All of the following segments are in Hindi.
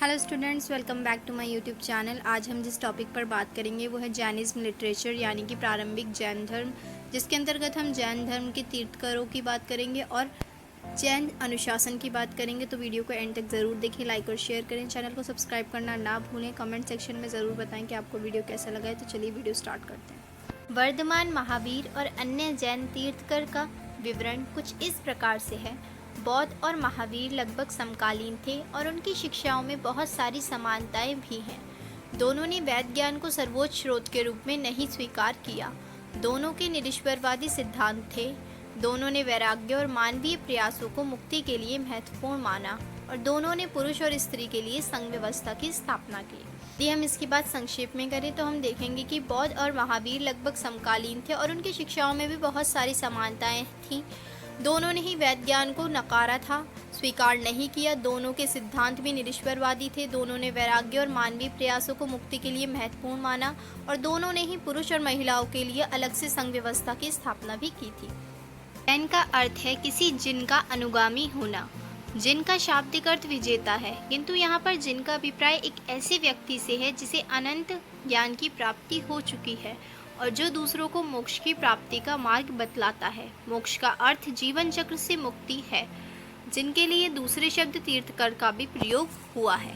Hello students, welcome back to my YouTube channel. आज हम जिस टॉपिक पर बात करेंगे वो है जैनिज्म लिटरेचर यानी कि प्रारंभिक जैन धर्म, जिसके अंतर्गत हम जैन धर्म के तीर्थंकरों की बात करेंगे और जैन अनुशासन की बात करेंगे। तो वीडियो को एंड तक ज़रूर देखें, लाइक और शेयर करें, चैनल को सब्सक्राइब करना ना भूलें। कमेंट सेक्शन में ज़रूर बताएं कि आपको वीडियो कैसा लगा है। तो चलिए वीडियो स्टार्ट करते हैं। वर्धमान महावीर और अन्य जैन तीर्थंकर का विवरण कुछ इस प्रकार से है। बौद्ध और महावीर लगभग समकालीन थे और उनकी शिक्षाओं में बहुत सारी समानताएं भी हैं। दोनों ने वैद ज्ञान को सर्वोच्च स्रोत के रूप में नहीं स्वीकार किया। दोनों के निरीश्वरवादी सिद्धांत थे। दोनों ने वैराग्य और मानवीय प्रयासों को मुक्ति के लिए महत्वपूर्ण माना और दोनों ने पुरुष और स्त्री के लिए संघ व्यवस्था की स्थापना की। यदि हम इसकी बात संक्षेप में करें तो हम देखेंगे कि बौद्ध और महावीर लगभग समकालीन थे और उनकी शिक्षाओं में भी बहुत सारी समानताएं थीं। दोनों ने ही वैद ज्ञान को नकारा था, स्वीकार नहीं किया। दोनों के सिद्धांत भी निरीश्वरवादी थे। दोनों ने वैराग्य और मानवीय प्रयासों को मुक्ति के लिए महत्वपूर्ण माना और दोनों ने ही पुरुष और महिलाओं के लिए अलग से संघ व्यवस्था की स्थापना भी की थी। जैन का अर्थ है किसी जिन का अनुगामी होना। जिन का शाब्दिक अर्थ विजेता है, किंतु यहाँ पर जिन का अभिप्राय एक ऐसे व्यक्ति से है जिसे अनंत ज्ञान की प्राप्ति हो चुकी है और जो दूसरों को मोक्ष की प्राप्ति का मार्ग बतलाता है। मोक्ष का अर्थ जीवन चक्र से मुक्ति है, जिनके लिए दूसरे शब्द तीर्थंकर का भी प्रयोग हुआ है।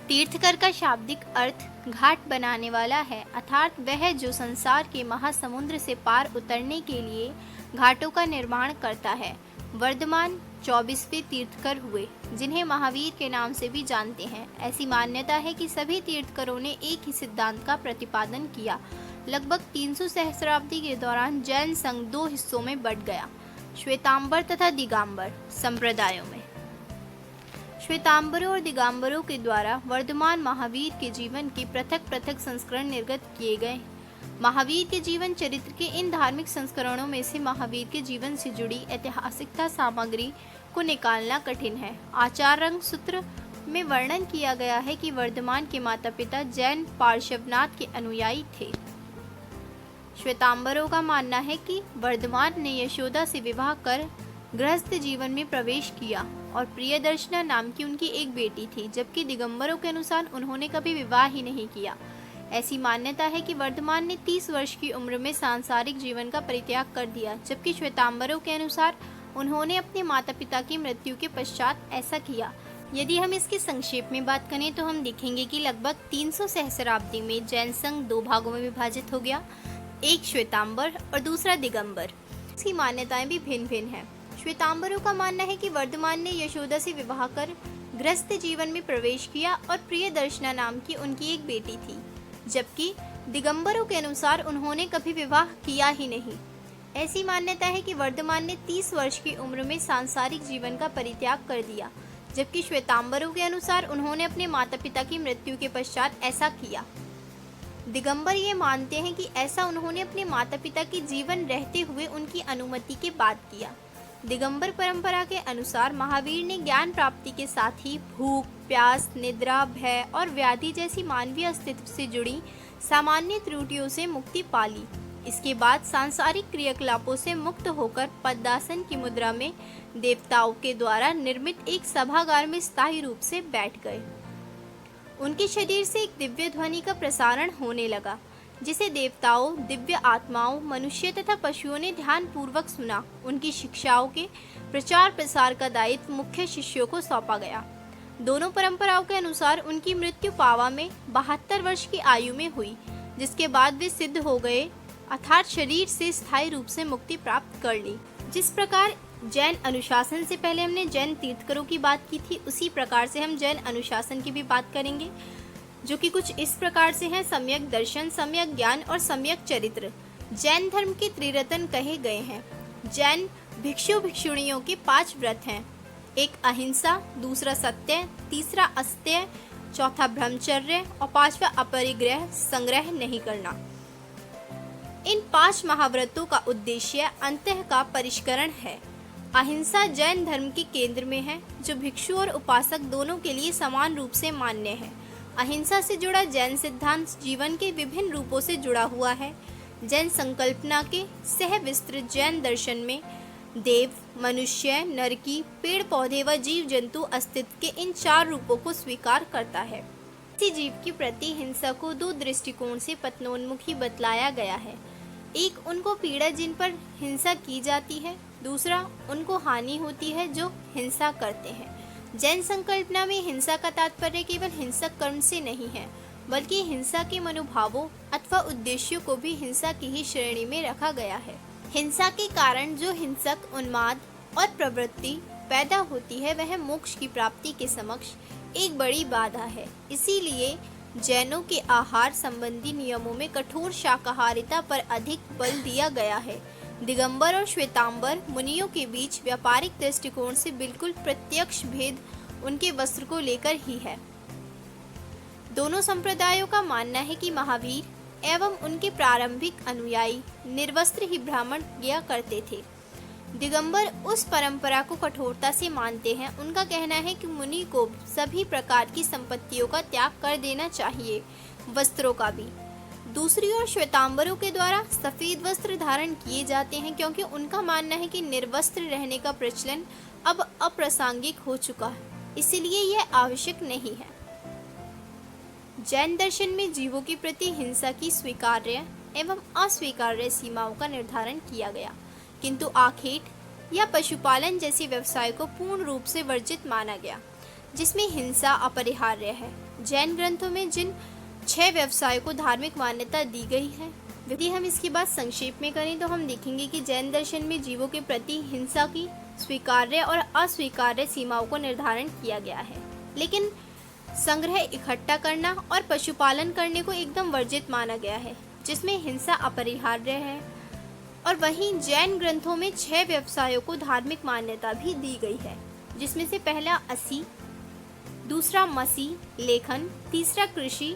तीर्थंकर का शाब्दिक अर्थ घाट बनाने वाला है, अर्थात वह जो संसार के महासमुद्र से पार उतरने के लिए घाटों का निर्माण करता है। वर्धमान 24वें तीर्थंकर हुए, जिन्हें महावीर के नाम से भी जानते हैं। ऐसी मान्यता है कि सभी तीर्थंकरों ने एक ही सिद्धांत का प्रतिपादन किया। लगभग 300 सहस्राब्दी के दौरान जैन संघ दो हिस्सों में बंट गया, श्वेतांबर तथा दिगंबर संप्रदायों में। श्वेतांबरों और दिगंबरों के द्वारा वर्धमान महावीर के जीवन के पृथक पृथक संस्करण निर्गत किए गए। महावीर के जीवन चरित्र के इन धार्मिक संस्करणों में से महावीर के जीवन से जुड़ी ऐतिहासिकता सामग्री को निकालना कठिन है। आचार रंग सूत्र में वर्णन किया गया है कि वर्धमान के माता पिता जैन पार्श्वनाथ के अनुयायी थे। श्वेतांबरों का मानना है कि वर्धमान ने यशोदा से विवाह कर गृहस्थ जीवन में प्रवेश किया और प्रियदर्शना नाम की उनकी एक बेटी थी, जबकि दिगंबरों के अनुसार उन्होंने कभी विवाह ही नहीं किया। ऐसी मान्यता है कि वर्धमान ने 30 वर्ष की उम्र में सांसारिक जीवन का परित्याग कर दिया, जबकि श्वेतांबरों के अनुसार उन्होंने अपने माता पिता की मृत्यु के पश्चात ऐसा किया। यदि हम इसकी संक्षेप में बात करें तो हम देखेंगे कि लगभग 300 सहस्राब्दी में जैन संघ दो भागों में विभाजित हो गया, एक श्वेतांबर और दूसरा दिगंबर। इसकी मान्यताएं भी भिन्न भिन्न हैं। श्वेतांबरों का मानना है कि वर्धमान ने यशोदा से विवाह कर गृहस्थ जीवन में प्रवेश किया और प्रियदर्शना नाम की उनकी एक बेटी थी, जबकि दिगंबरों के अनुसार उन्होंने कभी विवाह किया ही नहीं। ऐसी मान्यता है कि वर्धमान ने 30 वर्ष की उम्र में सांसारिक जीवन का परित्याग कर दिया, जबकि श्वेतांबरों के अनुसार उन्होंने अपने माता पिता की मृत्यु के पश्चात ऐसा किया। दिगंबर ये मानते हैं कि ऐसा उन्होंने अपने माता पिता के जीवन रहते हुए उनकी अनुमति के बाद किया। दिगंबर परंपरा के अनुसार महावीर ने ज्ञान प्राप्ति के साथ ही भूख, प्यास, निद्रा, भय और व्याधि जैसी मानवीय अस्तित्व से जुड़ी सामान्य त्रुटियों से मुक्ति पा ली। इसके बाद सांसारिक क्रियाकलापों से मुक्त होकर पद्मासन की मुद्रा में देवताओं के द्वारा निर्मित एक सभागार में स्थायी रूप से बैठ गए। उनके शरीर से एक दिव्य ध्वनि का प्रसारण होने लगा, जिसे देवताओं, दिव्य आत्माओं, मनुष्य तथा पशुओं ने ध्यान पूर्वक सुना। उनकी शिक्षाओं के प्रचार प्रसार का दायित्व मुख्य शिष्यों को सौंपा गया। दोनों परंपराओं के अनुसार उनकी मृत्यु पावा में 72 वर्ष की आयु में हुई, जिसके बाद वे सिद्ध हो गए, अर्थात शरीर से स्थायी रूप से मुक्ति प्राप्त कर ली। जिस प्रकार जैन अनुशासन से पहले हमने जैन तीर्थंकरों की बात की थी, उसी प्रकार से हम जैन अनुशासन की भी बात करेंगे, जो कि कुछ इस प्रकार से हैं। सम्यक दर्शन, सम्यक ज्ञान और सम्यक चरित्र जैन धर्म के त्रिरत्न कहे गए हैं। जैन भिक्षु भिक्षुणियों के 5 व्रत हैं। एक अहिंसा, दूसरा सत्य, तीसरा अस्तेय, चौथा ब्रह्मचर्य और 5वां अपरिग्रह, संग्रह नहीं करना। इन 5 महाव्रतों का उद्देश्य अंतः का परिष्करण है। अहिंसा जैन धर्म के केंद्र में है, जो भिक्षु और उपासक दोनों के लिए समान रूप से मान्य है। अहिंसा से जुड़ा जैन सिद्धांत जीवन के विभिन्न रूपों से जुड़ा हुआ है। जैन संकल्पना के सह विस्तृत जैन दर्शन में देव, मनुष्य, नरकी, पेड़ पौधे व जीव जंतु अस्तित्व के इन 4 रूपों को स्वीकार करता है। किसी जीव के प्रति हिंसा को 2 दृष्टिकोण से पतनोन्मुखी बतलाया गया है। एक उनको पीड़ा जिन पर हिंसा की जाती है, दूसरा उनको हानि होती है जो हिंसा करते हैं। जैन संकल्पना में हिंसा का तात्पर्य केवल हिंसक कर्म से नहीं है, बल्कि हिंसा के मनोभावों अथवा उद्देश्यों को भी हिंसा की ही श्रेणी में रखा गया है। हिंसा के कारण जो हिंसक उन्माद और प्रवृत्ति पैदा होती है, वह मोक्ष की प्राप्ति के समक्ष एक बड़ी बाधा है। इसीलिए जैनों के आहार संबंधी नियमों में कठोर शाकाहारिता पर अधिक बल दिया गया है। दिगंबर और श्वेतांबर मुनियों के बीच व्यापारिक दृष्टिकोण से बिल्कुल प्रत्यक्ष भेद उनके वस्त्र को लेकर ही है। दोनों संप्रदायों का मानना है कि महावीर एवं उनके प्रारंभिक अनुयायी निर्वस्त्र ही ब्राह्मण किया करते थे। दिगंबर उस परंपरा को कठोरता से मानते हैं। उनका कहना है कि मुनि को सभी प्रकार की संपत्तियों का त्याग कर देना चाहिए, वस्त्रों का भी। दूसरी ओर श्वेतांबरों के द्वारा सफेद वस्त्र धारण किए जाते हैं, क्योंकि उनका मानना है कि निर्वस्त्र रहने का प्रचलन अब अप्रासंगिक हो चुका है, इसलिए यह आवश्यक नहीं है। जैन दर्शन में जीवों के प्रति हिंसा की स्वीकार्य एवं अस्वीकार्य सीमाओं का निर्धारण किया गया, किंतु आखेट या पशुपालन जैसे व्यवसाय को पूर्ण रूप से वर्जित माना गया, जिसमें हिंसा अपरिहार्य है। जैन ग्रंथों में जिन 6 व्यवसायों को धार्मिक मान्यता दी गई है, यदि हम इसकी बात संक्षेप में करें तो हम देखेंगे कि जैन दर्शन में जीवों के प्रति हिंसा की स्वीकार्य और अस्वीकार्य सीमाओं को निर्धारण किया गया है, लेकिन संग्रह इकट्ठा करना और पशुपालन करने को एकदम वर्जित माना गया है, जिसमें हिंसा अपरिहार्य है। और वहीं जैन ग्रंथों में 6 व्यवसायों को धार्मिक मान्यता भी दी गई है, जिसमें से पहला असी, दूसरा मसी लेखन, तीसरा कृषि,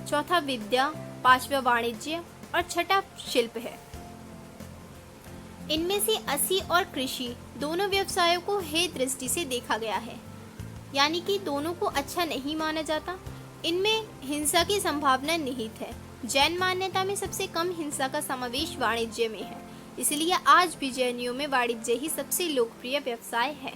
चौथा विद्या, 5वां वाणिज्य और 6ठा शिल्प है। इनमें से असी और कृषि दोनों व्यवसायों को हेय दृष्टि से देखा गया है, यानी कि दोनों को अच्छा नहीं माना जाता। इनमें हिंसा की संभावना निहित है। जैन मान्यता में सबसे कम हिंसा का समावेश वाणिज्य में है, इसलिए आज भी जैनियों में वाणिज्य ही सबसे लोकप्रिय व्यवसाय है।